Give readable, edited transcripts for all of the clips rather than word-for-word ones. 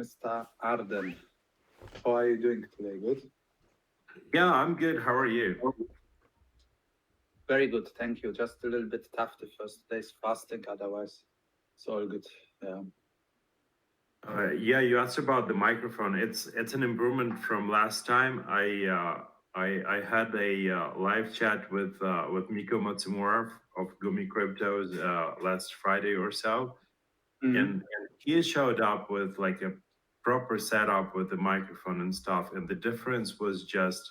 Mr. Arden. How are you doing today? Good? Yeah, I'm good. How are you? Very good, thank you. Just a little bit tough the first days fasting, otherwise it's all good. Yeah. Yeah, you asked about the microphone. It's an improvement from last time. I had a live chat with Miko Matsumura of Gumi Cryptos last Friday or so, and he showed up with like a proper setup with the microphone and stuff, and the difference was just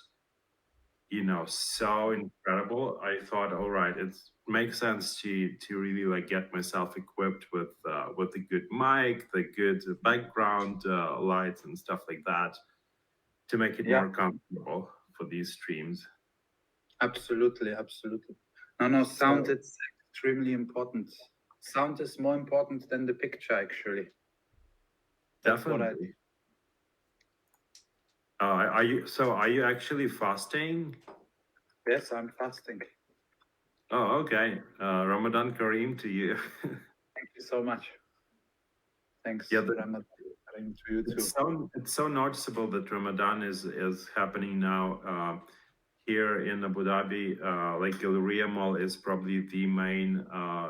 so incredible. I thought, all right, it makes sense to really like get myself equipped with the good mic, the good background lights and stuff like that to make it Yeah, more comfortable for these streams. absolutely, absolutely. No, sound So is extremely important. Sound is more important than the picture, actually. That's what I. definitely. Are you actually fasting? Yes, I'm fasting. Oh, okay. Ramadan Kareem to you. Thank you so much. Thanks, Yeah, Ramadan, to you too. it's so noticeable that Ramadan is happening now here in Abu Dhabi. Like Galleria Mall is probably the main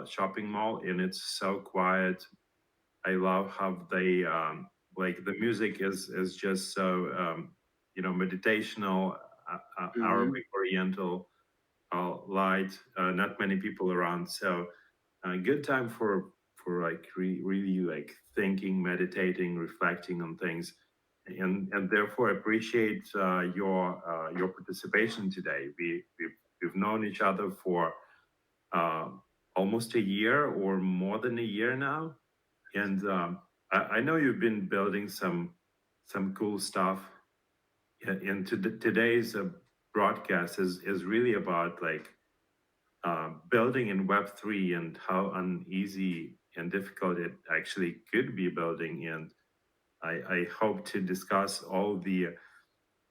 shopping mall, and it's so quiet. I love how they like the music is just so meditational, Mm-hmm. Arabic Oriental, light. Not many people around, so good time for like really like thinking, meditating, reflecting on things, and therefore appreciate your participation today. We've known each other for uh, almost a year or more than a year now, and I know you've been building some cool stuff. And today's broadcast is really about like building in Web3 and how uneasy and difficult it actually could be building. And I hope to discuss all the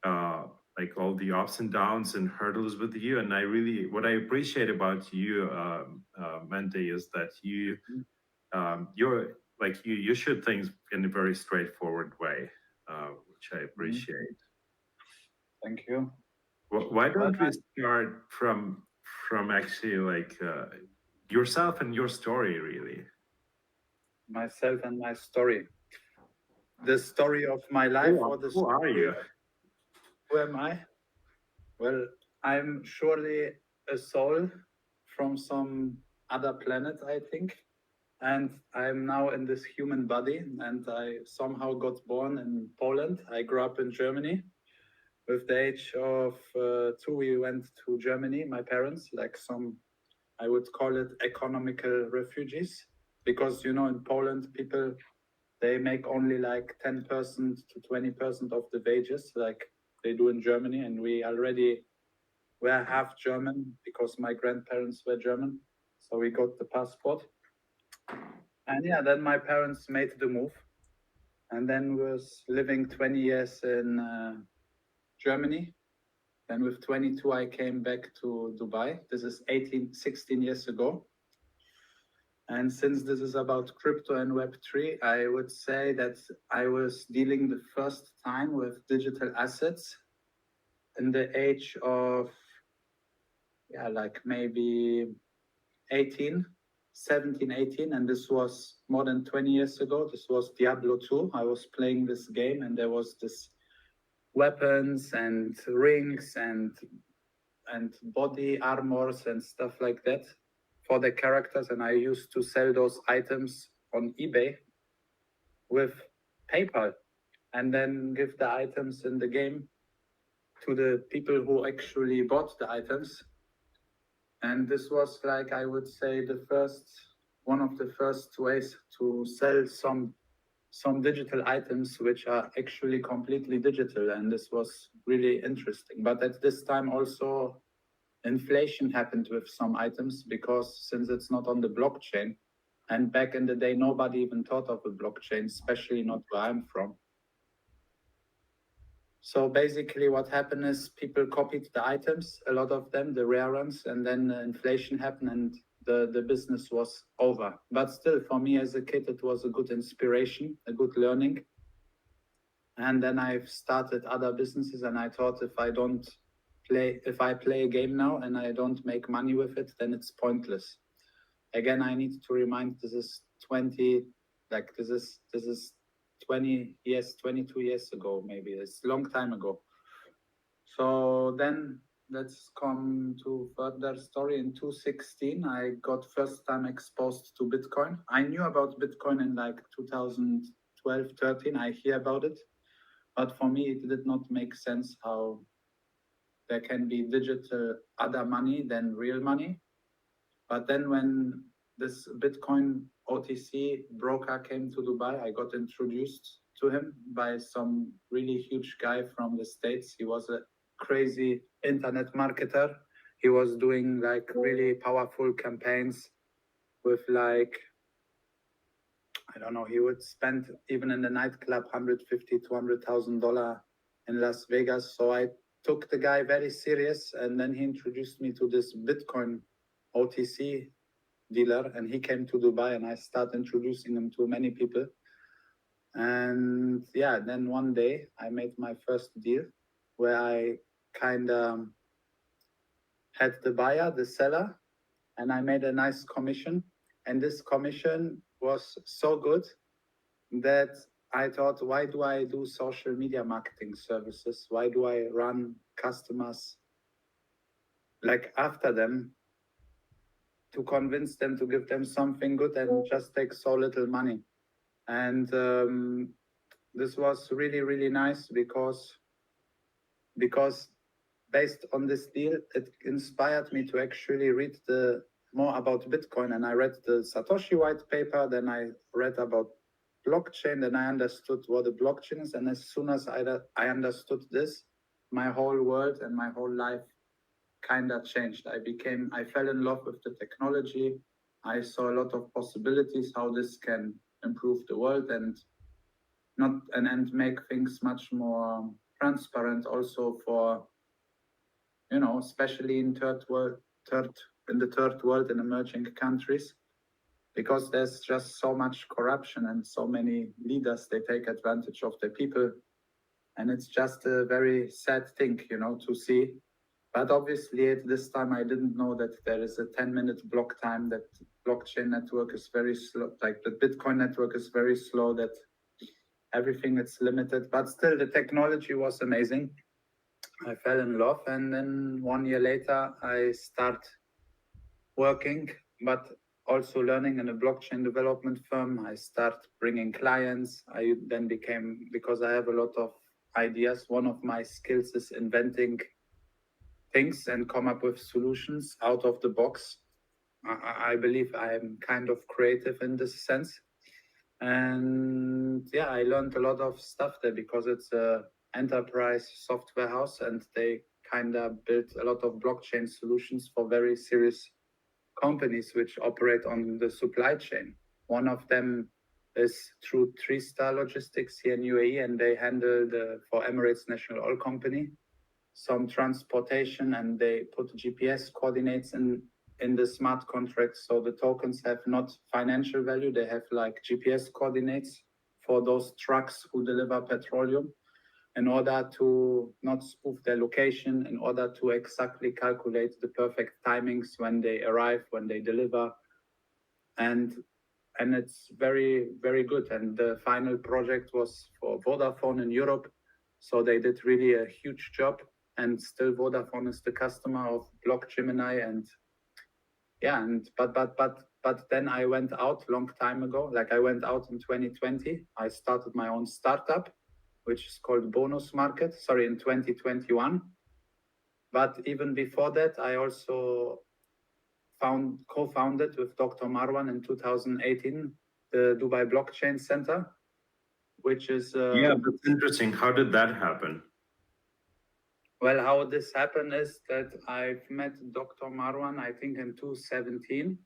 uh, like all the ups and downs and hurdles with you. And what I appreciate about you, Mende, is that you shoot things in a very straightforward way, which I Mm-hmm. appreciate. Thank you. Why Well, don't we start from actually like yourself and your story, really? myself and my story. The story of my life, or the Who are story you? of who am I? Well, I'm surely a soul from some other planet, I think. And I'm now in this human body, and I somehow got born in Poland. I grew up in Germany. With the age of 2, we went to Germany, my parents, like some, I would call it economical refugees. Because, in Poland, people, they make only like 10% to 20% of the wages, like they do in Germany. And we already were half German because my grandparents were German. So we got the passport. And yeah, then my parents made the move and then was living 20 years in Germany. Then with 22, I came back to Dubai. This is 16 years ago. And since this is about crypto and Web3, I would say that I was dealing the first time with digital assets in the age of, yeah, like maybe 18, 17, 18. And this was more than 20 years ago. This was Diablo 2. I was playing this game and there was this weapons and rings and body armors and stuff like that for the characters. And I used to sell those items on eBay with PayPal and then give the items in the game to the people who actually bought the items. And this was like, I would say, one of the first ways to sell some digital items which are actually completely digital. And this was really interesting. But at this time also inflation happened with some items because since it's not on the blockchain, and back in the day nobody even thought of a blockchain, especially not where I'm from. So basically what happened is people copied the items, a lot of them, the rare ones, and then inflation happened and the business was over. But still, for me as a kid, it was a good inspiration, a good learning. And then I've started other businesses, and I thought if I play a game now and I don't make money with it, then it's pointless. Again, I need to remind, this is 20 years, 22 years ago, maybe. It's a long time ago. So then let's come to further story. In 2016, I got first time exposed to Bitcoin. I knew about Bitcoin in like 2012, 13. I hear about it, but for me, it did not make sense how there can be digital other money than real money. But then when this Bitcoin OTC broker came to Dubai, I got introduced to him by some really huge guy from the States. He was a crazy internet marketer. He was doing like really powerful campaigns with like, I don't know, he would spend even in the nightclub $150,000 to $200,000 in Las Vegas. So I took the guy very serious, and then he introduced me to this Bitcoin OTC dealer, and he came to Dubai, and I started introducing him to many people. And yeah, then one day I made my first deal where I kind of had the buyer, the seller, and I made a nice commission. And this commission was so good that I thought, why do I do social media marketing services? Why do I run customers like after them to convince them to give them something good and just take so little money? And this was really, really nice because based on this deal, it inspired me to actually read more about Bitcoin. And I read the Satoshi white paper, then I read about blockchain, then I understood what a blockchain is. And as soon as I understood this, my whole world and my whole life kind of changed. I fell in love with the technology. I saw a lot of possibilities, how this can improve the world and make things much more transparent also for, especially in third world in emerging countries, because there's just so much corruption and so many leaders, they take advantage of the people. And it's just a very sad thing, to see. But obviously at this time, I didn't know that there is a 10-minute block time, that blockchain network is very slow, like the Bitcoin network is very slow, that everything is limited, but still the technology was amazing. I fell in love, and then 1 year later, I start working, but also learning in a blockchain development firm. I start bringing clients. I then became, because I have a lot of ideas, one of my skills is inventing things and come up with solutions out of the box. I believe I'm kind of creative in this sense. And yeah, I learned a lot of stuff there because it's a enterprise software house, and they kind of built a lot of blockchain solutions for very serious companies which operate on the supply chain. One of them is through 3-Star Logistics here in UAE, and they handle for Emirates National Oil Company some transportation, and they put GPS coordinates in the smart contracts. So the tokens have not financial value, they have like GPS coordinates for those trucks who deliver petroleum, in order to not spoof their location, in order to exactly calculate the perfect timings when they arrive, when they deliver. And it's very, very good. And the final project was for Vodafone in Europe. So they did really a huge job, and still Vodafone is the customer of Block Gemini. And yeah, but then I went out long time ago. Like I went out in 2020. I started my own startup, which is called Bonus Market. In 2021. But even before that, I also co-founded with Dr. Marwan in 2018 the Dubai Blockchain Center, which is yeah, that's interesting. How did that happen? Well, how this happened is that I've met Dr. Marwan, I think in 2017,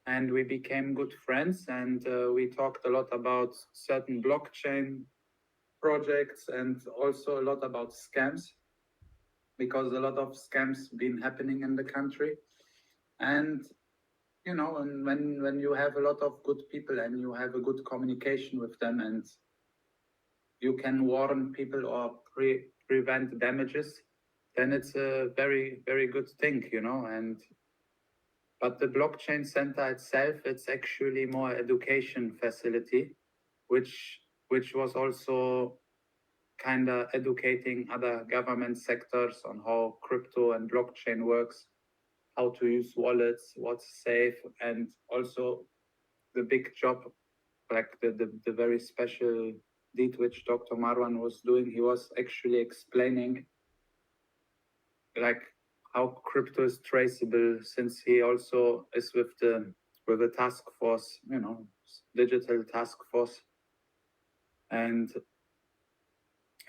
and we became good friends, and we talked a lot about certain blockchain projects and also a lot about scams, because a lot of scams been happening in the country. And and when you have a lot of good people and you have a good communication with them, and you can warn people or prevent damages, then it's a very, very good thing, you know. But the blockchain center itself, it's actually more education facility, which was also kind of educating other government sectors on how crypto and blockchain works, how to use wallets, what's safe, and also the big job, like the very special deed which Dr. Marwan was doing. He was actually explaining like how crypto is traceable, since he also is with the task force, you know, digital task force. And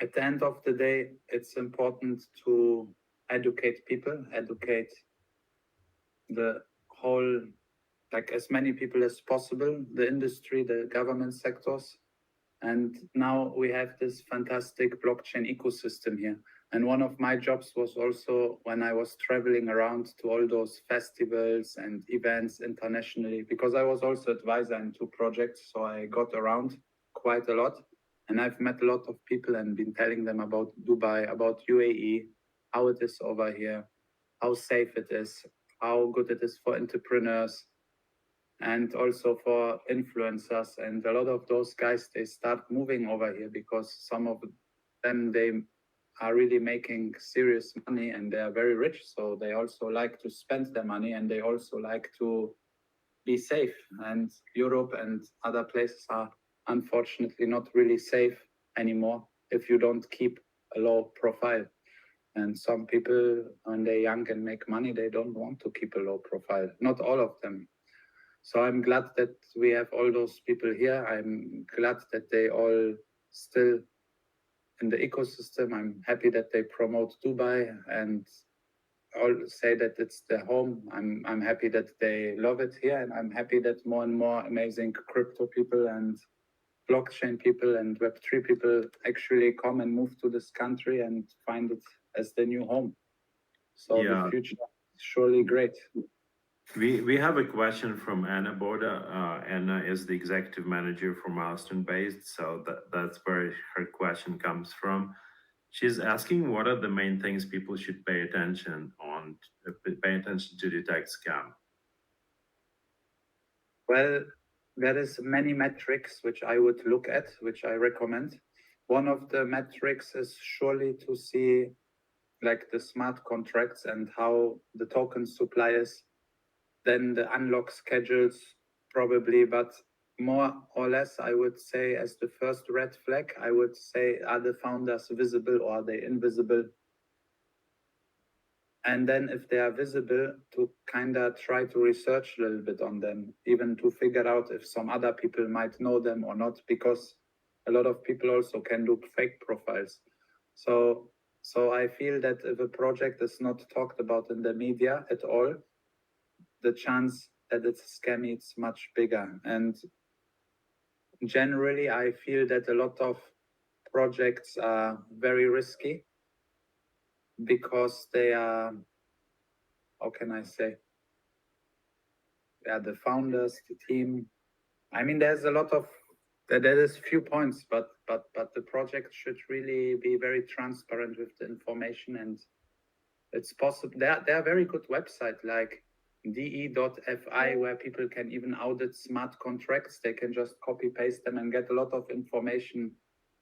at the end of the day, it's important to educate people, educate the whole, like as many people as possible, the industry, the government sectors. And now we have this fantastic blockchain ecosystem here. And one of my jobs was also when I was traveling around to all those festivals and events internationally, because I was also advisor in 2 projects. So I got around quite a lot. And I've met a lot of people and been telling them about Dubai, about UAE, how it is over here, how safe it is, how good it is for entrepreneurs, and also for influencers. And a lot of those guys, they start moving over here because some of them, they are really making serious money and they are very rich. So they also like to spend their money and they also like to be safe. And Europe and other places are unfortunately not really safe anymore if you don't keep a low profile. And some people, when they're young and make money, they don't want to keep a low profile. Not all of them. So I'm glad that we have all those people here. I'm glad that they all still in the ecosystem. I'm happy that they promote Dubai and all say that it's their home. I'm happy that they love it here, and I'm happy that more and more amazing crypto people and blockchain people and Web3 people actually come and move to this country and find it as their new home. So Yeah. the future is surely great. We have a question from Anna Boda. Anna is the executive manager for Milestone Based, so that's where her question comes from. She's asking what are the main things people should pay attention to detect scam. Well, there is many metrics which I would look at, which I recommend. One of the metrics is surely to see like the smart contracts and how the token supply is, then the unlock schedules probably, but more or less I would say as the first red flag, I would say, are the founders visible or are they invisible? And then if they are visible, to kind of try to research a little bit on them, even to figure out if some other people might know them or not, because a lot of people also can do fake profiles. So I feel that if a project is not talked about in the media at all, the chance that it's scammy, it's much bigger. And generally, I feel that a lot of projects are very risky because they are, how can I say? Yeah, the founders, the team. I mean, there's a lot of, there is few points, but the project should really be very transparent with the information, and it's possible. There are very good websites like de.fi where people can even audit smart contracts. They can just copy paste them and get a lot of information.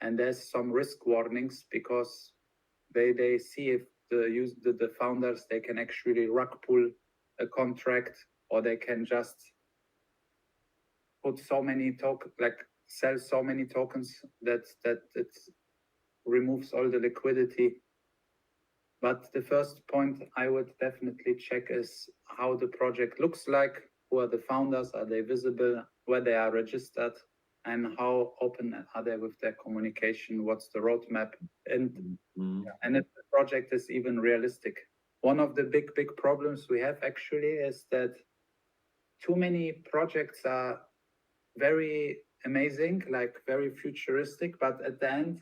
And there's some risk warnings because they see if the founders, they can actually rug pull a contract, or they can just put so many tokens, like sell so many tokens that it removes all the liquidity. But the first point I would definitely check is how the project looks like, who are the founders, are they visible, where they are registered, and how open are they with their communication, what's the roadmap, and if the project is even realistic. One of the big problems we have actually is that too many projects are very amazing, like very futuristic, but at the end,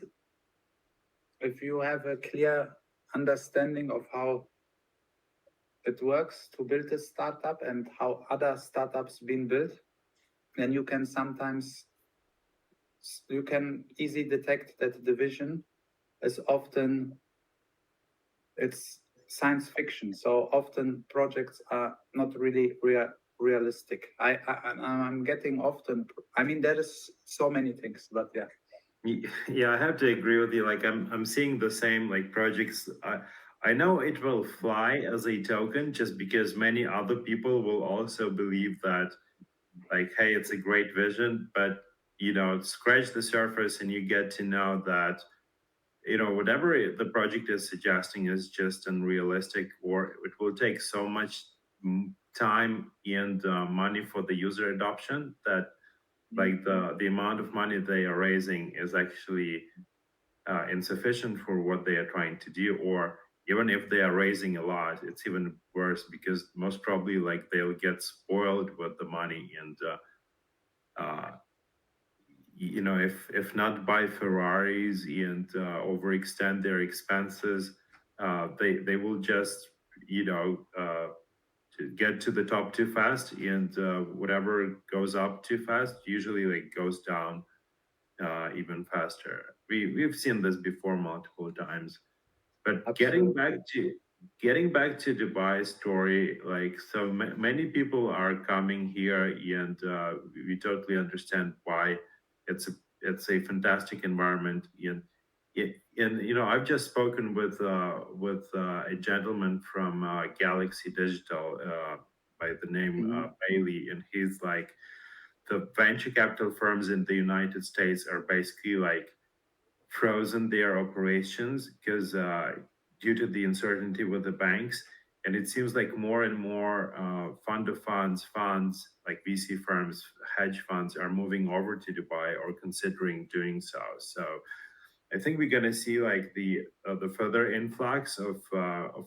if you have a clear understanding of how it works to build a startup and how other startups been built, then you can sometimes you can easily detect that the vision is often, it's science fiction. So often projects are not really realistic. I'm getting often, I mean, there is so many things, but yeah. Yeah, I have to agree with you. Like I'm seeing the same like projects. I know it will fly as a token just because many other people will also believe that like, hey, it's a great vision, but you know, scratch the surface and you get to know that, you know, whatever the project is suggesting is just unrealistic, or it will take so much time and money for the user adoption that like the amount of money they are raising is actually insufficient for what they are trying to do, or even if they are raising a lot, it's even worse because most probably like they'll get spoiled with the money and uh, you know, if not buy Ferraris and overextend their expenses, they will just, you know, to get to the top too fast, and whatever goes up too fast usually like goes down even faster. We've seen this before multiple times. But Absolutely. getting back to Dubai story, like so many people are coming here, and we totally understand why. It's a it's a fantastic environment, and you know I've just spoken with a gentleman from Galaxy Digital by the name Bailey, and he's like the venture capital firms in the United States are basically like frozen their operations because due to the uncertainty with the banks. And it seems like more and more fund of funds like VC firms, hedge funds are moving over to Dubai or considering doing so. So I think we're going to see like the further influx of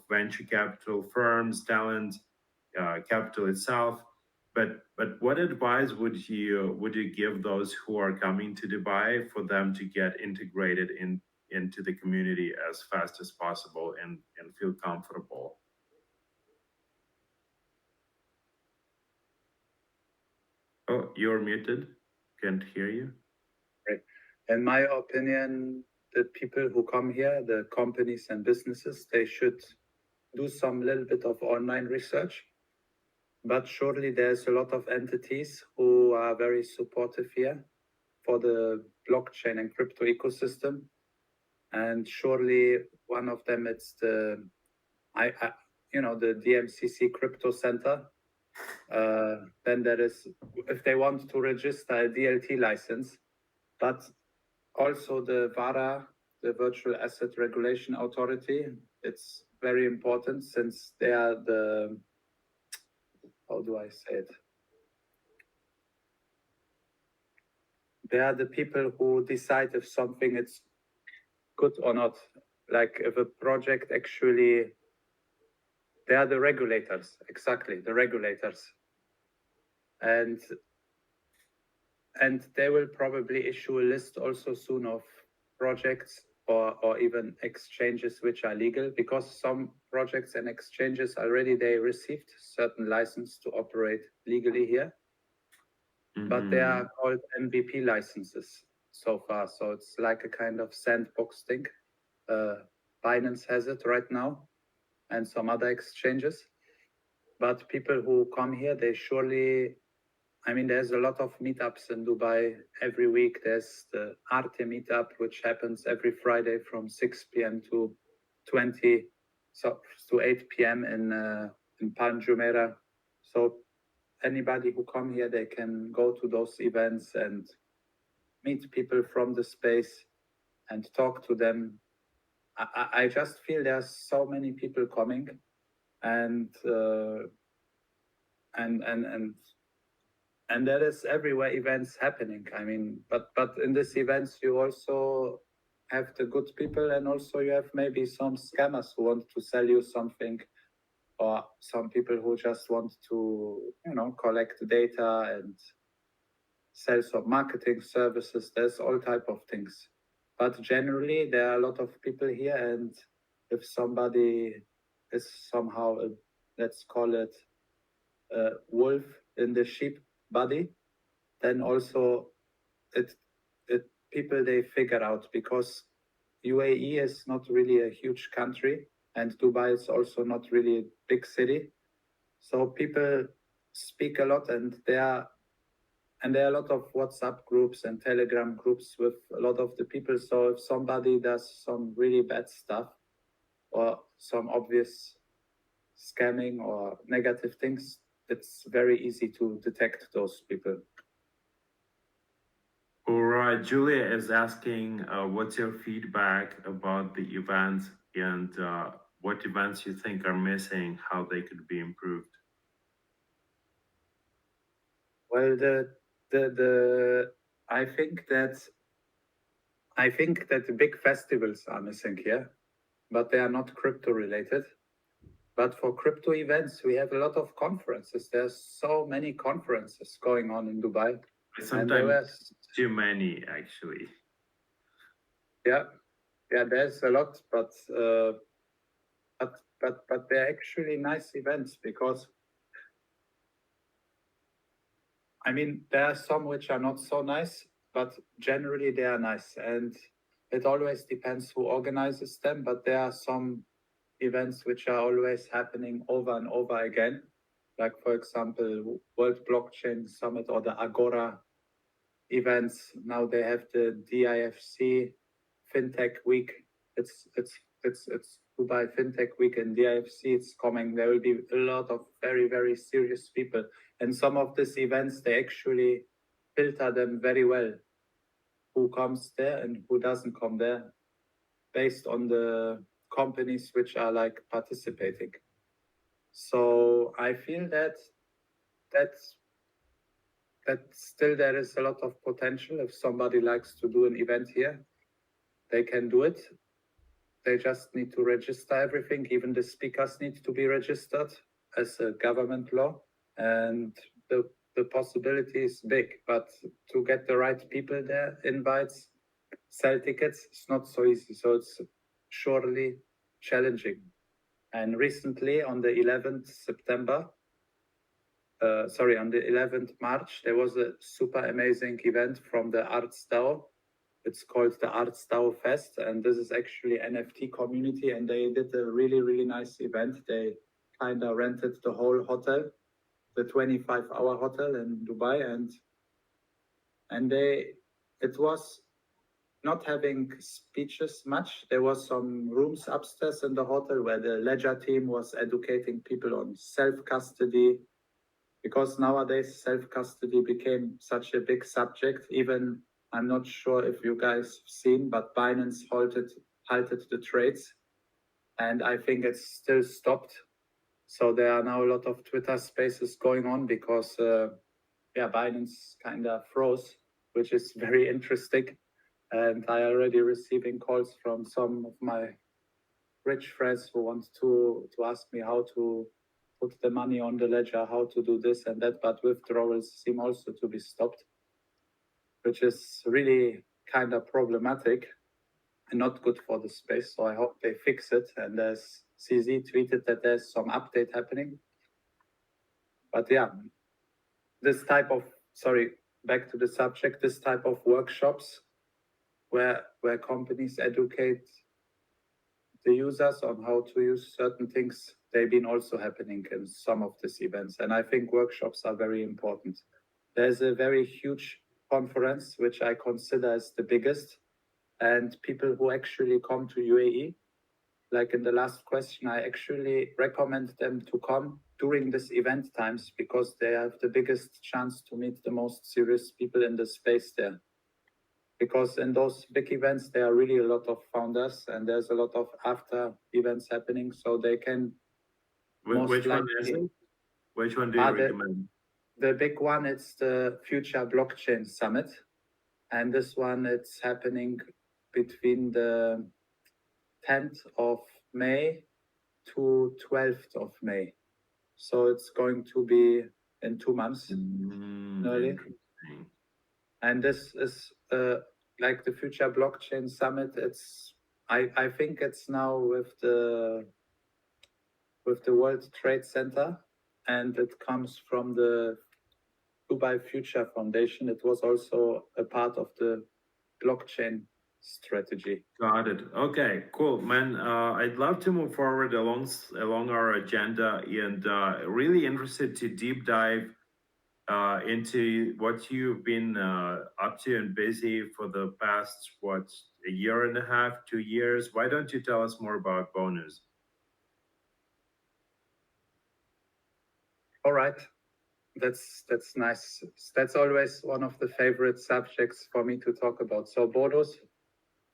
venture capital firms, talent, capital itself. But what advice would you give those who are coming to Dubai for them to get integrated into the community as fast as possible and feel comfortable? Oh, you're muted. Can't hear you. Right. In my opinion, the people who come here, the companies and businesses, they should do some little bit of online research. But surely there's a lot of entities who are very supportive here for the blockchain and crypto ecosystem. And surely one of them, it's the the DMCC Crypto Center. Then there is, if they want to register a DLT license, but also the VARA, the Virtual Asset Regulation Authority. It's very important since they are the, how do I say it? They are the people who decide if something is good or not. Like if a project actually, they are the regulators, exactly, the regulators. And they will probably issue a list also soon of projects or even exchanges which are legal, because some projects and exchanges already they received certain license to operate legally here, but they are called MVP licenses so far. So it's like a kind of sandbox thing. Binance has it right now, and some other exchanges. But people who come here, they surely, I mean, there's a lot of meetups in Dubai every week. There's the Arden meetup, which happens every Friday from 6 p.m. to 20, so to 8 p.m. in Palm Jumeirah. So anybody who come here, they can go to those events and meet people from the space and talk to them. I just feel there's so many people coming, and there is everywhere events happening. I mean, but in these events you also have the good people, and also you have maybe some scammers who want to sell you something, or some people who just want to collect data and sell some marketing services. There's all type of things, but generally there are a lot of people here, and if somebody is somehow let's call it wolf in the sheep body, then also people they figure out, because UAE is not really a huge country, and Dubai is also not really a big city. So people speak a lot, and there are a lot of WhatsApp groups and Telegram groups with a lot of the people. So if somebody does some really bad stuff or some obvious scamming or negative things, it's very easy to detect those people. All right, Julia is asking, what's your feedback about the events, and what events you think are missing, how they could be improved? Well, I think that the big festivals are missing here, but they are not crypto related. But for crypto events, we have a lot of conferences. There's so many conferences going on in Dubai. Sometimes too many, actually. Yeah, there's a lot, but they're actually nice events, because I mean, there are some which are not so nice, but generally they are nice, and it always depends who organizes them. But there are some events which are always happening over and over again, like for example World Blockchain Summit or the Agora events. Now they have the DIFC FinTech Week. It's Dubai FinTech Week and DIFC. It's coming. There will be a lot of very, very serious people, and some of these events they actually filter them very well, who comes there and who doesn't come there, based on the companies which are like participating. So I feel that still there is a lot of potential. If somebody likes to do an event here, they can do it. They just need to register everything. Even the speakers need to be registered as a government law, and the possibility is big. But to get the right people there, invites, sell tickets, it's not so easy. So it's surely challenging. And recently, on the 11th September, on the 11th March, there was a super amazing event from the Arts DAO. It's called the Arts DAO Fest, and this is actually NFT community, and they did a really, really nice event. They kind of rented the whole hotel, the 25-hour hotel in Dubai, and it was not having speeches much. There was some rooms upstairs in the hotel where the ledger team was educating people on self-custody, because nowadays self-custody became such a big subject. Even, I'm not sure if you guys have seen, but Binance halted the trades, and I think it's still stopped. So there are now a lot of Twitter spaces going on, because Binance kind of froze, which is very interesting. And I already receiving calls from some of my rich friends who want to ask me how to put the money on the ledger, how to do this and that, but withdrawals seem also to be stopped, which is really kind of problematic and not good for the space. So I hope they fix it. And as CZ tweeted that there's some update happening. But yeah, back to the subject, this type of workshops where companies educate the users on how to use certain things, they've been also happening in some of these events. And I think workshops are very important. There's a very huge conference, which I consider as the biggest, and people who actually come to UAE, like in the last question, I actually recommend them to come during this event times, because they have the biggest chance to meet the most serious people in the space there. Because in those big events, there are really a lot of founders, and there's a lot of after events happening, so they can. Which one is it? Which one do you recommend? The big one, it's the Future Blockchain Summit, and this one, it's happening between the 10th of May to 12th of May. So it's going to be in 2 months early. And this is like the Future Blockchain Summit. I think it's now with the World Trade Center, and it comes from the Dubai Future Foundation. It was also a part of the blockchain strategy. Got it. Okay, cool, man. I'd love to move forward along our agenda, and really interested to deep dive into what you've been up to and busy for the past, what, a year and a half, 2 years. Why don't you tell us more about Bonus? All right, that's nice. That's always one of the favorite subjects for me to talk about. So Bonus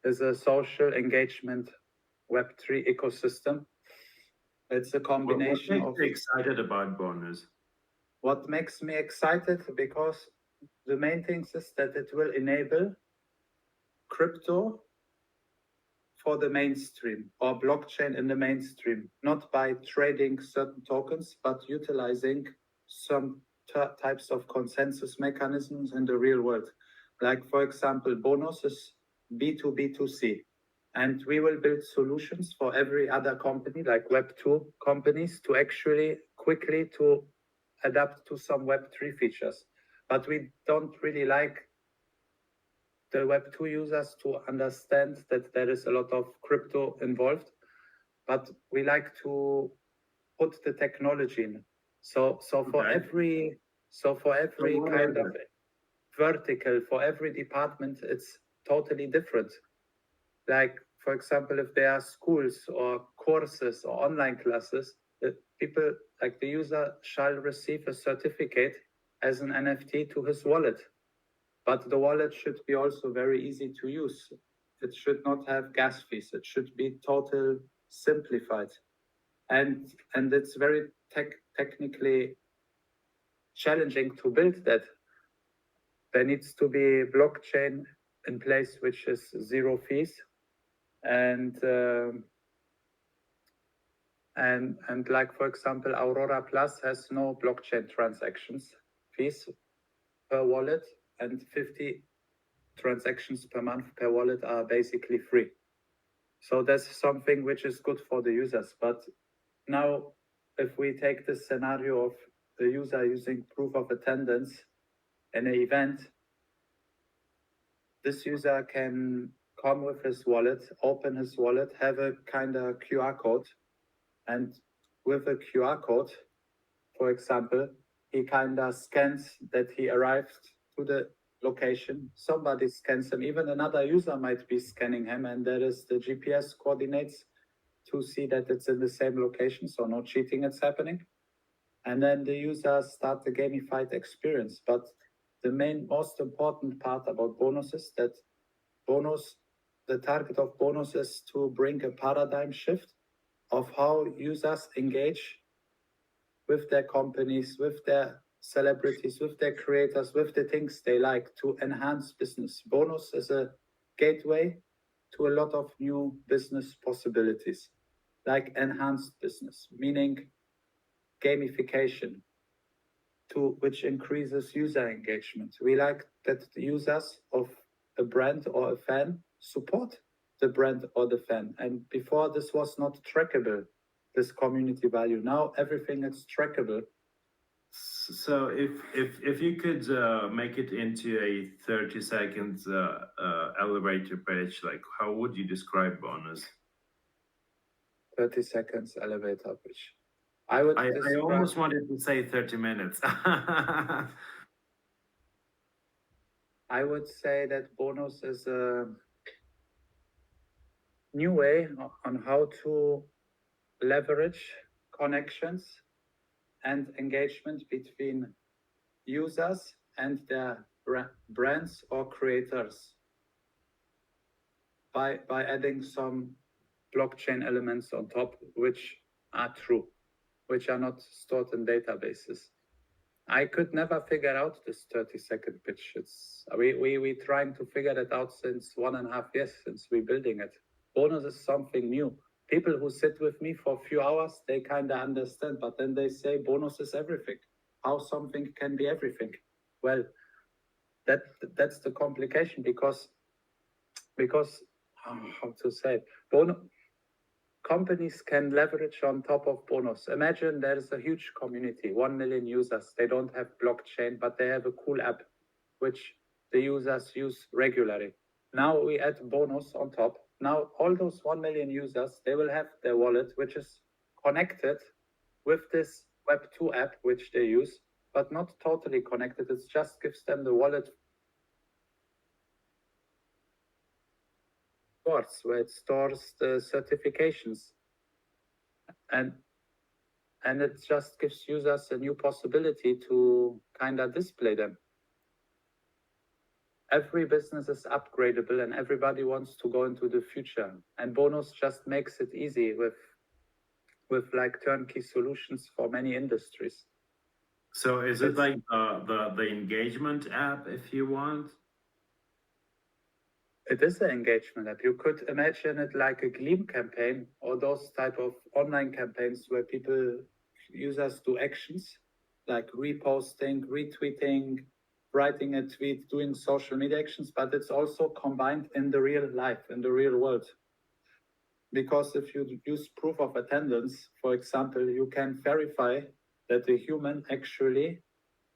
is a social engagement Web3 ecosystem. It's a combination what of. makes you excited about Bonus? What makes me excited, because the main thing is that it will enable crypto for the mainstream, or blockchain in the mainstream, not by trading certain tokens, but utilizing some types of consensus mechanisms in the real world. Like, for example, Bonus is B2B2C. And we will build solutions for every other company, like Web2 companies, to actually quickly to adapt to some Web3 features. But we don't really like the Web2 users to understand that there is a lot of crypto involved, but we like to put the technology in. So for every kind of vertical, for every department, it's totally different. Like, for example, if there are schools or courses or online classes, people, like the user, shall receive a certificate as an NFT to his wallet. But the wallet should be also very easy to use. It should not have gas fees. It should be total simplified. And it's very technically challenging to build that. There needs to be blockchain in place which is zero fees. And like, for example, Aurora Plus has no blockchain transactions fees per wallet, and 50 transactions per month per wallet are basically free. So that's something which is good for the users. But now, if we take the scenario of the user using proof of attendance in an event, this user can come with his wallet, open his wallet, have a kind of QR code, and with a QR code, for example, he kind of scans that he arrived to the location. Somebody scans him. Even another user might be scanning him, and there is the GPS coordinates to see that it's in the same location, so no cheating is happening. And then the user starts a gamified experience. But the most important part about Bonus is that the target of Bonus is to bring a paradigm shift of how users engage with their companies, with their celebrities, with their creators, with the things they like, to enhance business. Bonus is a gateway to a lot of new business possibilities, like enhanced business, meaning gamification, which increases user engagement. We like that the users of a brand or a fan support the brand or the fan. And before, this was not trackable, this community value. Now everything is trackable. So if you could make it into a 30 seconds elevator pitch, like, how would you describe Bonus? 30 seconds elevator pitch. I almost wanted to say 30 minutes. I would say that Bonus is a new way on how to leverage connections and engagement between users and their brands or creators by adding some blockchain elements on top, which are true, which are not stored in databases. I could never figure out this 30-second pitch. We trying to figure that out since 1.5 years, since we're building it. Bonus is something new. People who sit with me for a few hours, they kind of understand, but then they say Bonus is everything. How something can be everything? Well, that's the complication, because how to say, companies can leverage on top of Bonus. Imagine there is a huge community, 1 million users. They don't have blockchain, but they have a cool app, which the users use regularly. Now we add bonus on top. Now all those 1 million users, they will have their wallet, which is connected with this Web2 app, which they use, but not totally connected. It just gives them the wallet where it stores the certifications. And it just gives users a new possibility to kind of display them. Every business is upgradable and everybody wants to go into the future. And bonus just makes it easy with like turnkey solutions for many industries. So is it like the engagement app, if you want? It is an engagement app. You could imagine it like a Gleam campaign or those type of online campaigns where users do actions like reposting, retweeting, writing a tweet, doing social media actions, but it's also combined in the real life, in the real world. Because if you use proof of attendance, for example, you can verify that the human actually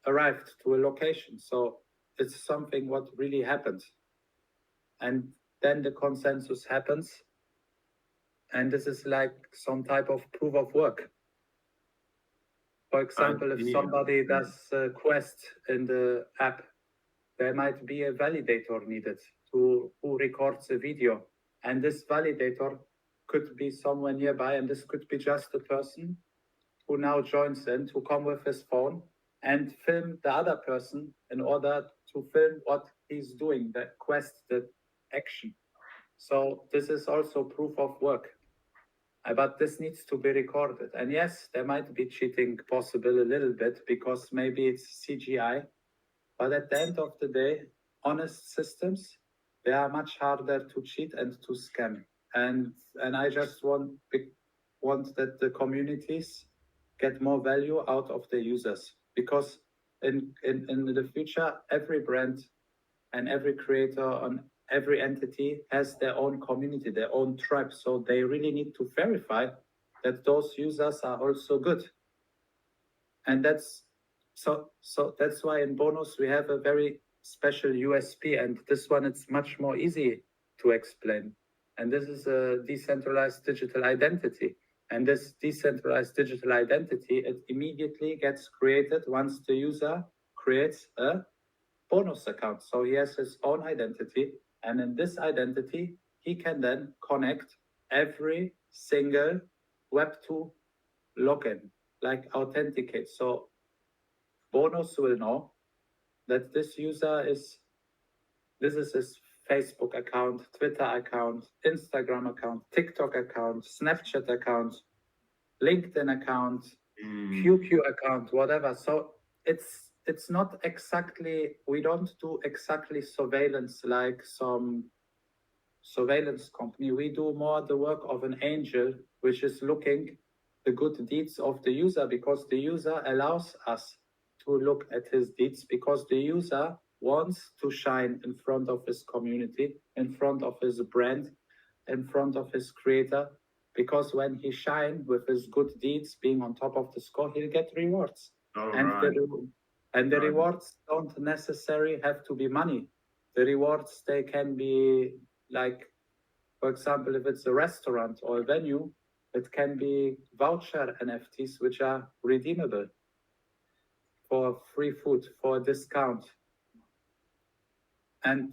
arrived to a location. So it's something what really happened. And then the consensus happens. And this is like some type of proof of work. For example, if somebody does a quest in the app, there might be a validator needed who records a video. And this validator could be somewhere nearby, and this could be just a person who now joins in to come with his phone and film the other person in order to film what he's doing, the quest, the action. So this is also proof of work. But this needs to be recorded. And yes, there might be cheating possible a little bit because maybe it's CGI. But at the end of the day, honest systems, they are much harder to cheat and to scam. And I just want that the communities get more value out of the users, because in the future, every brand and every creator on every entity has their own community, their own tribe. So they really need to verify that those users are also good. And that's why in bonus we have a very special USP, and this one it's much more easy to explain. And this is a decentralized digital identity. And this decentralized digital identity, it immediately gets created once the user creates a bonus account. So he has his own identity, and in this identity, he can then connect every single Web2 login, like authenticate. So bonus will know that this user this is his Facebook account, Twitter account, Instagram account, TikTok account, Snapchat account, LinkedIn account, QQ account, whatever. So it's not exactly, we don't do exactly surveillance like some surveillance company. We do more the work of an angel, which is looking the good deeds of the user, because the user allows us to look at his deeds, because the user wants to shine in front of his community, in front of his brand, in front of his creator, because when he shines with his good deeds being on top of the score, he'll get rewards. And the rewards don't necessarily have to be money. The rewards, they can be like, for example, if it's a restaurant or a venue, it can be voucher NFTs, which are redeemable for free food, for a discount. And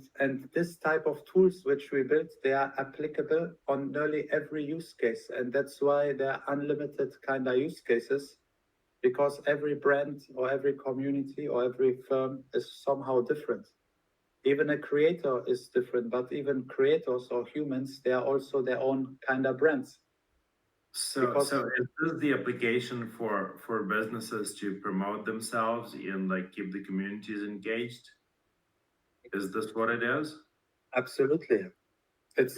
this type of tools which we built, they are applicable on nearly every use case. And that's why they're unlimited kind of use cases, because every brand or every community or every firm is somehow different. Even a creator is different, but even creators or humans, they are also their own kind of brands. So is this the application for businesses to promote themselves and like keep the communities engaged? Is this what it is? Absolutely. It's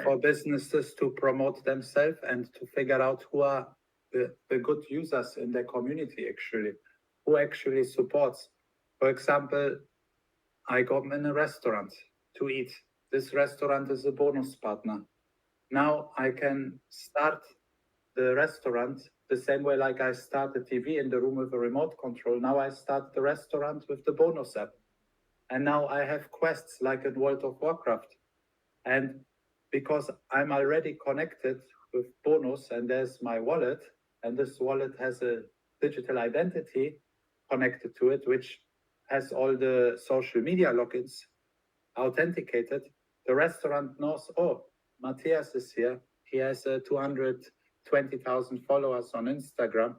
for businesses to promote themselves and to figure out who are the good users in their community, actually, who actually supports. For example, I go in a restaurant to eat. This restaurant is a bonus partner. Now I can start the restaurant the same way like I start the TV in the room with a remote control. Now I start the restaurant with the bonus app. And now I have quests like in World of Warcraft. And because I'm already connected with Bonus and there's my wallet, and this wallet has a digital identity connected to it, which has all the social media logins authenticated, the restaurant knows, oh, Matthias is here. He has 220,000 followers on Instagram.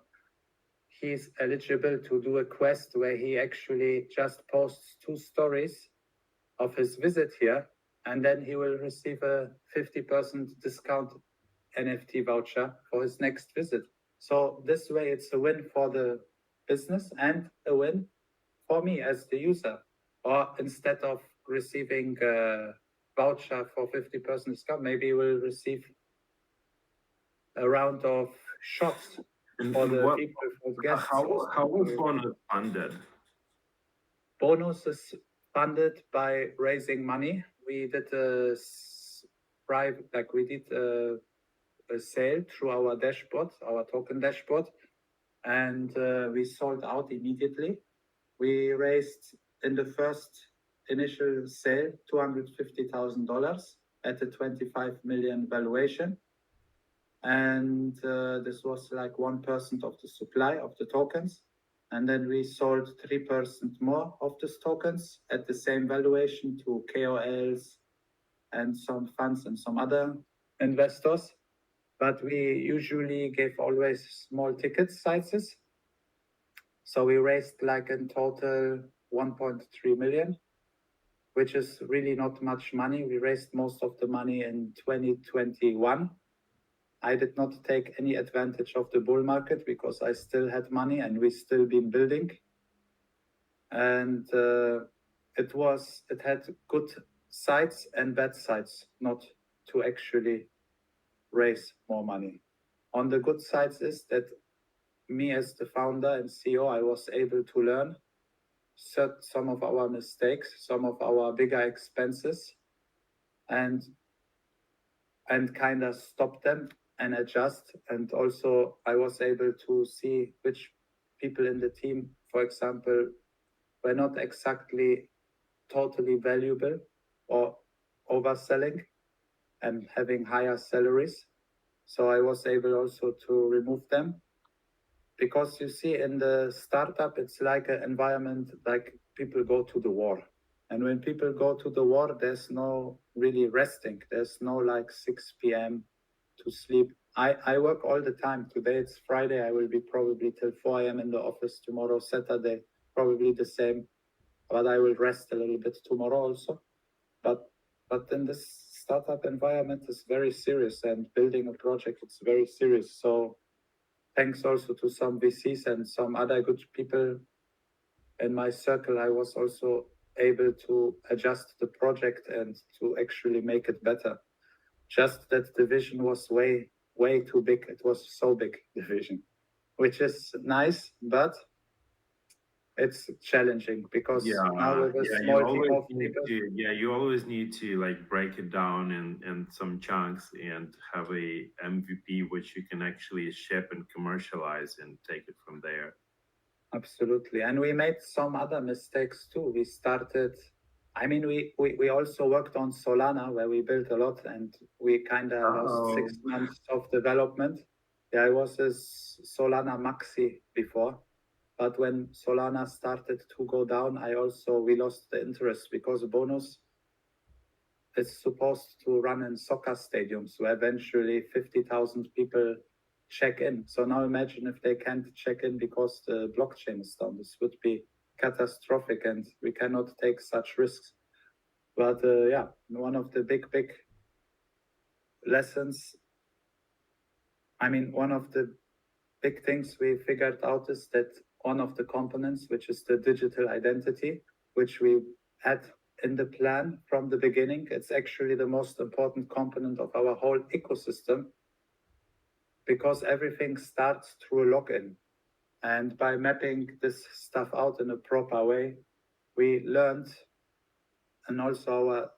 He's eligible to do a quest where he actually just posts 2 stories of his visit here, and then he will receive a 50% discount NFT voucher for his next visit. So this way, it's a win for the business and a win for me as the user. Or instead of receiving a voucher for 50% discount, maybe you will receive a round of shots for the people, for guests. How was Bonus funded? Bonus is funded by raising money. We did a sale through our dashboard, our token dashboard, and we sold out immediately. We raised in the first initial sale $250,000 at a 25 million valuation. And this was like 1% of the supply of the tokens. And then we sold 3% more of these tokens at the same valuation to KOLs and some funds and some other investors. But we usually gave always small ticket sizes. So we raised like in total 1.3 million, which is really not much money. We raised most of the money in 2021. I did not take any advantage of the bull market because I still had money and we still been building. And it had good sides and bad sides not to actually raise more money. On the good sides is that me as the founder and CEO, I was able to learn some of our mistakes, some of our bigger expenses, and kind of stop them and adjust. And also I was able to see which people in the team, for example, were not exactly totally valuable or overselling and having higher salaries. So I was able also to remove them. Because you see, in the startup, it's like an environment like people go to the war. And when people go to the war, there's no really resting. There's no like 6 p.m. to sleep. I work all the time. Today it's Friday. I will be probably till 4 a.m. in the office. Tomorrow, Saturday, probably the same. But I will rest a little bit tomorrow also. But in this startup environment is very serious, and building a project, it's very serious. So thanks also to some VCs and some other good people in my circle, I was also able to adjust the project and to actually make it better. Just that the vision was way too big. It was so big, the vision, which is nice, but it's challenging because now with a small team of people. You always need to like break it down in some chunks and have a MVP which you can actually ship and commercialize and take it from there. Absolutely. And we made some other mistakes too. We started, I mean, we also worked on Solana, where we built a lot, and we kind of lost 6 months of development. Yeah, I was a Solana maxi before. But when Solana started to go down, we lost the interest because Bonus is supposed to run in soccer stadiums where eventually 50,000 people check in. So now imagine if they can't check in because the blockchain is down. This would be catastrophic, and we cannot take such risks. But one of the big lessons, one of the big things we figured out is that one of the components, which is the digital identity, which we had in the plan from the beginning, it's actually the most important component of our whole ecosystem, because everything starts through a login. And by mapping this stuff out in a proper way, we learned, and also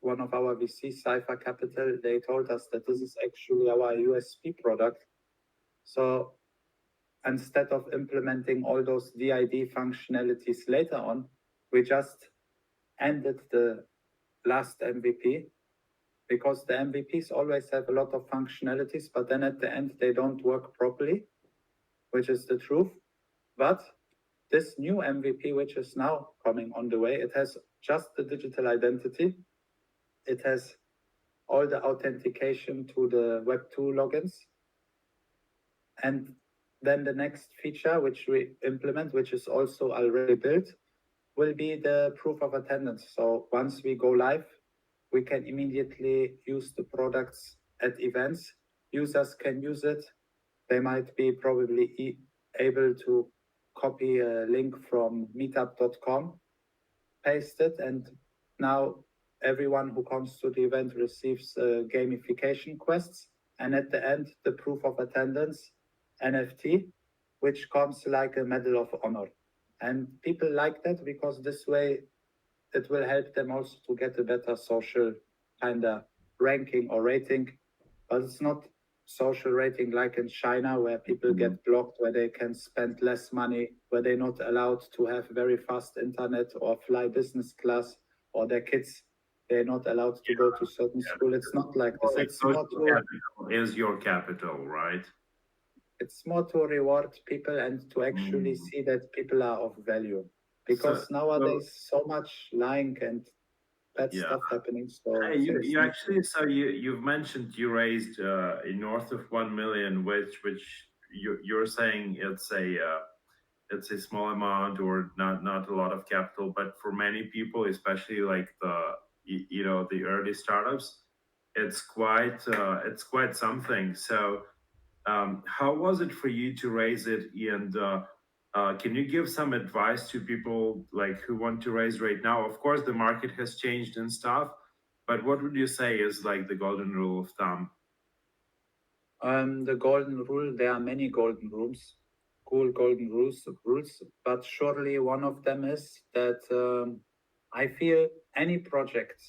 one of our VC, Cypher Capital, they told us that this is actually our USP product. So instead of implementing all those DID functionalities later on, we just ended the last MVP because the MVPs always have a lot of functionalities, but then at the end they don't work properly, which is the truth. But this new MVP, which is now coming on the way, it has just the digital identity. It has all the authentication to the Web2 logins. And then the next feature which we implement, which is also already built, will be the proof of attendance. So once we go live, we can immediately use the products at events. Users can use it. They might be probably able to copy a link from meetup.com, paste it, and now everyone who comes to the event receives gamification quests. And at the end, the proof of attendance NFT, which comes like a medal of honor. And people like that because this way it will help them also to get a better social kind of ranking or rating. But it's not social rating like in China where people get blocked, where they can spend less money, where they're not allowed to have very fast internet or fly business class, or their kids, they're not allowed to go to certain school. It's not like this. Like It's more social to capital is your capital, right? it's more to reward people and to actually see that people are of value. Because nowadays so much lying and bad stuff happening. So Hey, you actually, so you've mentioned you raised north of 1 million, which you're saying it's a small amount or not a lot of capital, but for many people, especially like the early startups, it's quite something. So how was it for you to raise it, and can you give some advice to people like who want to raise right now? Of course, the market has changed and stuff, but what would you say is like the golden rule of thumb? The golden rule, there are many golden rules, cool golden rules, but surely one of them is that I feel any project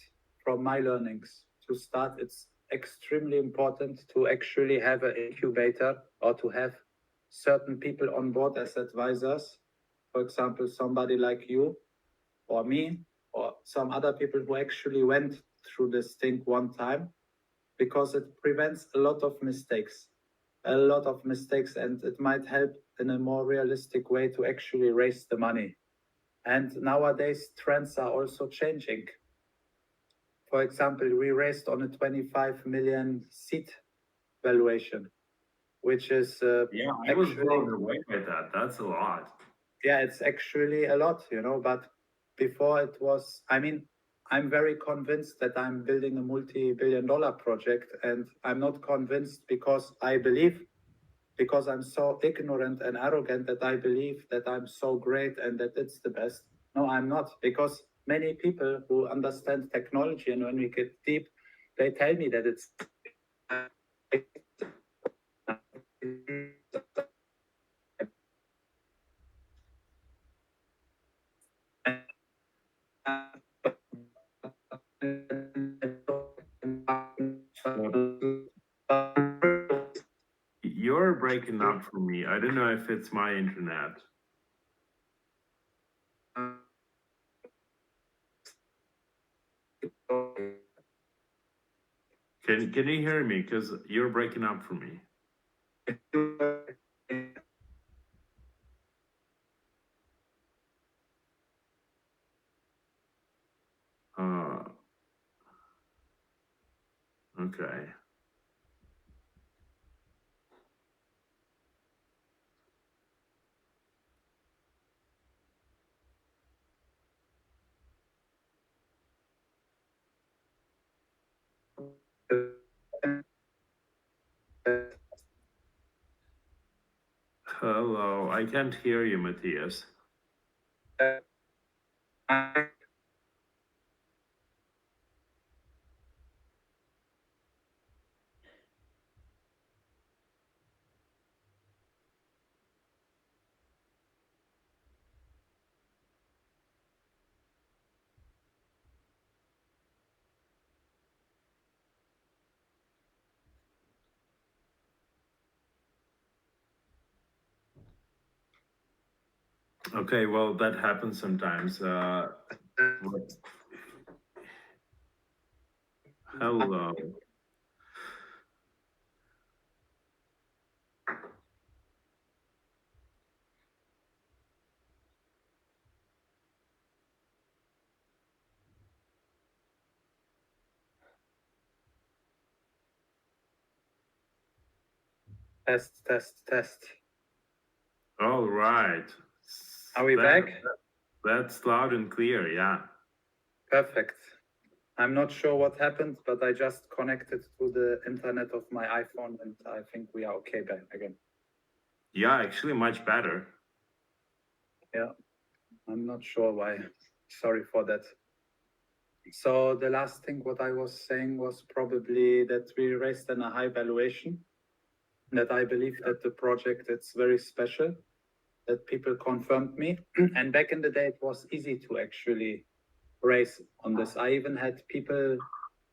from my learnings to start, it's extremely important to actually have an incubator or to have certain people on board as advisors. For example, somebody like you or me or some other people who actually went through this thing one time, because it prevents a lot of mistakes, and it might help in a more realistic way to actually raise the money. And nowadays, trends are also changing. For example, we raised on a 25 million seed valuation, which is I was blown away by that. That's a lot. Yeah, it's actually a lot, but before it was, I mean, I'm very convinced that I'm building a multi-billion-dollar project, and I'm not convinced because I'm so ignorant and arrogant that I believe that I'm so great and that it's the best. No, I'm not, because many people who understand technology, and when we get deep, they tell me that it's You're breaking up for me. I don't know if it's my internet. Can you hear me? Because you're breaking up for me. Okay. Hello, I can't hear you, Matthias. Okay, well, that happens sometimes. Hello. Test, test, test. All right. Are we back? That's loud and clear. Yeah. Perfect. I'm not sure what happened, but I just connected to the internet of my iPhone, and I think we are okay back again. Yeah, actually, much better. Yeah, I'm not sure why. Sorry for that. So the last thing what I was saying was probably that we raised a high valuation, that I believe that the project it's very special, that people confirmed me. And back in the day, it was easy to actually raise on this. I even had people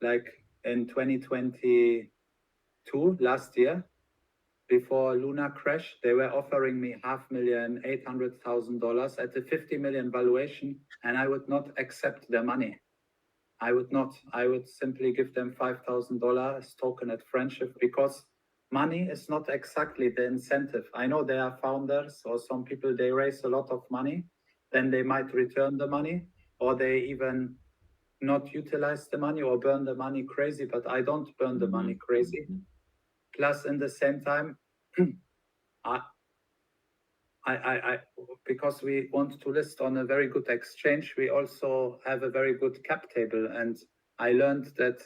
like in 2022, last year, before Luna crash, they were offering me $500,000, $800,000 at a 50 million valuation, and I would not accept their money. I would not. I would simply give them $5,000 token at friendship, because money is not exactly the incentive. I know there are founders or some people, they raise a lot of money, then they might return the money, or they even not utilize the money or burn the money crazy, but I don't burn the money crazy. Plus, in the same time, I because we want to list on a very good exchange, we also have a very good cap table. And I learned that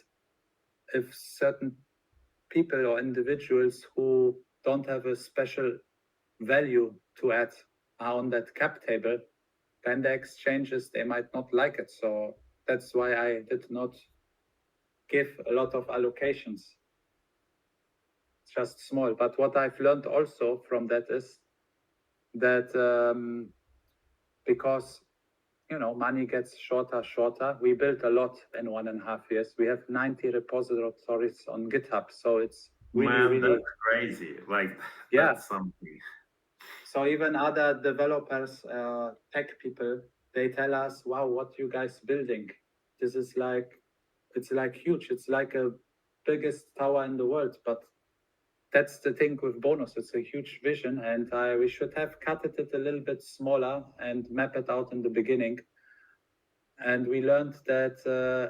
if certain people or individuals who don't have a special value to add are on that cap table, then the exchanges, they might not like it. So that's why I did not give a lot of allocations. It's just small. But what I've learned also from that is that because money gets shorter. We built a lot in 1.5 years. We have 90 repositories on GitHub. So it's really, that's crazy. Like, yeah, that's something. So even other developers, tech people, they tell us, wow, what you guys building? This is like, it's like huge. It's like a biggest tower in the world. But that's the thing with bonus. It's a huge vision, and we should have cut it a little bit smaller and map it out in the beginning. And we learned that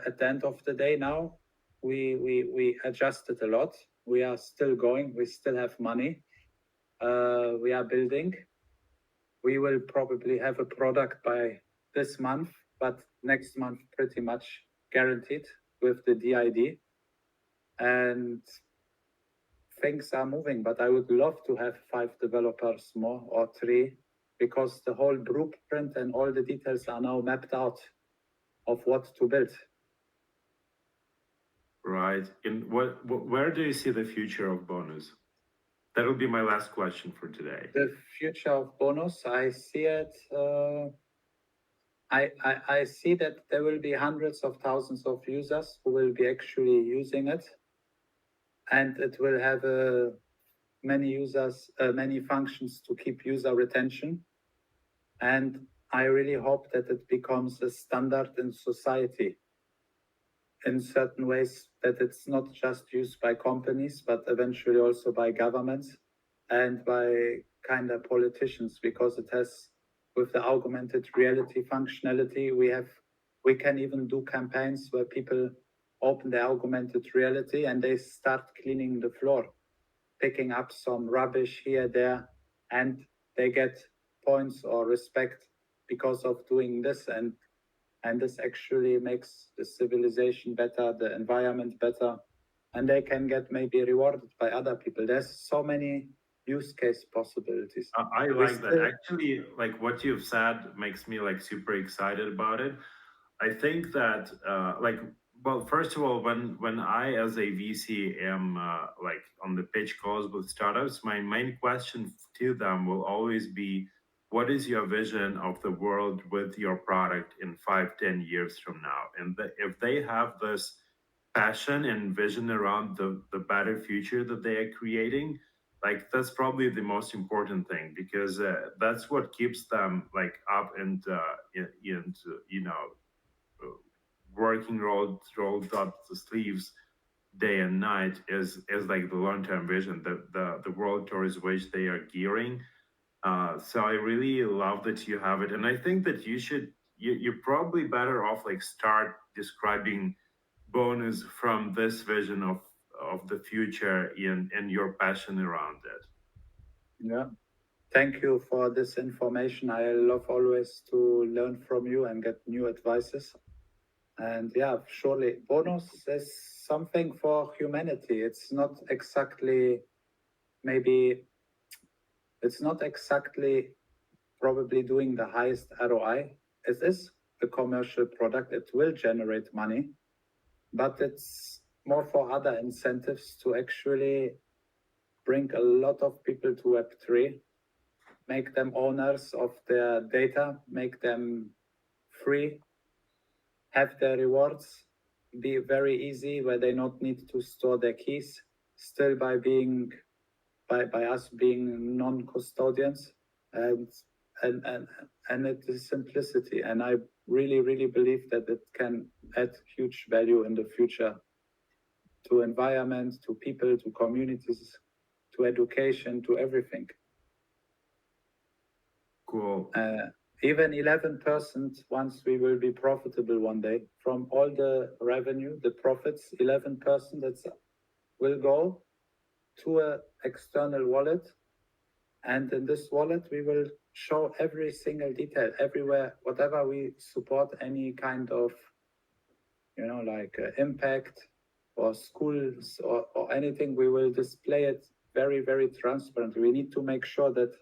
at the end of the day now, we adjusted a lot. We are still going. We still have money. We are building. We will probably have a product by this month, but next month pretty much guaranteed with the DID. And things are moving, but I would love to have 5 developers more or 3, because the whole blueprint and all the details are now mapped out of what to build. Right. And where do you see the future of bonus? That'll be my last question for today. The future of bonus, I see it. I see that there will be hundreds of thousands of users who will be actually using it, and it will have many users, many functions to keep user retention. And I really hope that it becomes a standard in society in certain ways, that it's not just used by companies, but eventually also by governments and by kind of politicians, because it has, with the augmented reality functionality, we can even do campaigns where people open the augmented reality and they start cleaning the floor, picking up some rubbish here, there, and they get points or respect because of doing this. And this actually makes the civilization better, the environment better, and they can get maybe rewarded by other people. There's so many use case possibilities. I like that. Actually, like what you've said makes me like super excited about it. I think that well, first of all, when I as a VC am like on the pitch calls with startups, my main question to them will always be, what is your vision of the world with your product in 5-10 years from now? And if they have this passion and vision around the better future that they are creating, like that's probably the most important thing, because that's what keeps them like up and working rolled up the sleeves day and night is like the long term vision, the world towards which they are gearing. So I really love that you have it, and I think that you're probably better off like start describing bonus from this vision of the future and your passion around it. Yeah. Thank you for this information. I love always to learn from you and get new advices. And yeah, surely bonus is something for humanity. It's not exactly, maybe, it's not exactly probably doing the highest ROI. It is a commercial product, it will generate money, but it's more for other incentives to actually bring a lot of people to Web3, make them owners of their data, make them free, have their rewards be very easy where they don't need to store their keys, still by us being non-custodians, and and and and it is simplicity. And I really believe that it can add huge value in the future to environment, to people, to communities, to education, to everything. Cool. Even 11%, once we will be profitable one day, from all the revenue, the profits, 11% will go to an external wallet. And in this wallet, we will show every single detail everywhere, whatever we support, any kind of, like impact or schools or anything, we will display it very transparently. We need to make sure that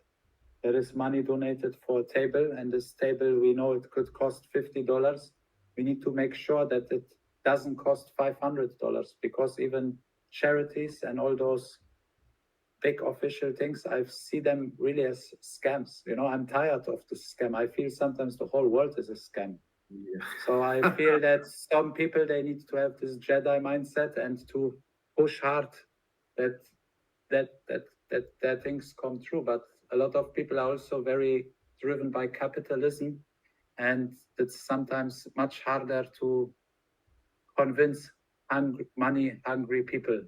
there is money donated for a table, and this table, we know it could cost $50. We need to make sure that it doesn't cost $500, because even charities and all those big official things, I see them really as scams. I'm tired of the scam. I feel sometimes the whole world is a scam. Yeah. So I feel that some people, they need to have this Jedi mindset and to push hard that that things come true. But a lot of people are also very driven by capitalism, and it's sometimes much harder to convince money hungry people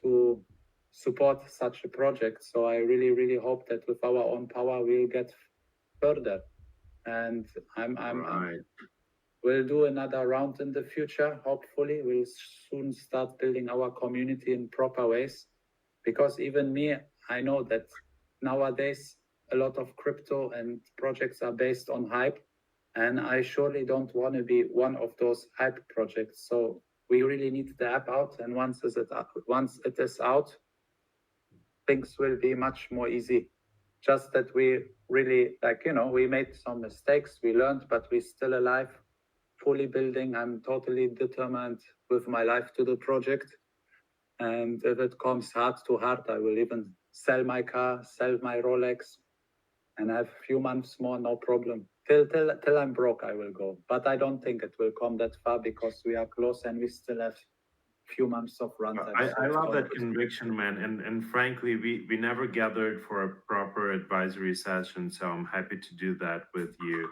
to support such a project. So I really hope that with our own power we'll get further. And Right. we'll do another round in the future. Hopefully, we'll soon start building our community in proper ways. Because even me, I know that nowadays a lot of crypto and projects are based on hype, and I surely don't want to be one of those hype projects. So we really need the app out, and once it is out, things will be much more easy. Just that we really, we made some mistakes, we learned, but we're still alive, fully building. I'm totally determined with my life to the project. And if it comes hard to hard, I will even sell my car, sell my Rolex, and have a few months more, no problem. Till I'm broke, I will go. But I don't think it will come that far, because we are close and we still have few months of runtime. I love that conviction, man. And frankly, we never gathered for a proper advisory session, so I'm happy to do that with you.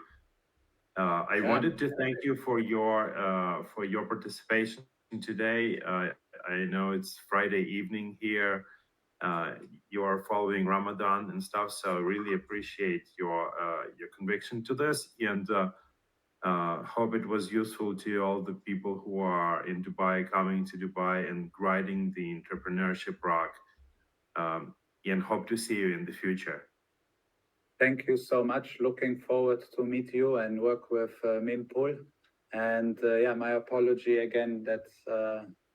I wanted to thank you for your participation today. I know it's Friday evening here. You are following Ramadan and stuff, so I really appreciate your conviction to this, and hope it was useful to all the people who are in Dubai, coming to Dubai and riding the entrepreneurship rock. And hope to see you in the future. Thank you so much. Looking forward to meet you and work with Mimpool. And my apology again that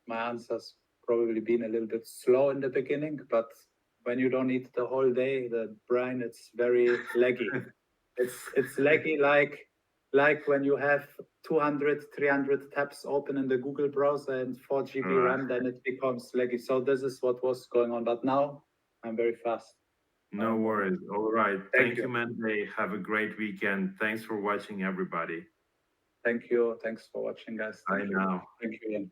my answers probably been a little bit slow in the beginning, but when you don't eat the whole day, the brain, it's very laggy. It's laggy like when you have 200, 300 tabs open in the Google browser and 4 GB RAM, then it becomes laggy. So this is what was going on. But now I'm very fast. No worries. All right. Thank you, Mende. Have a great weekend. Thanks for watching, everybody. Thank you. Thanks for watching, guys. Bye now. Thank you, Ian.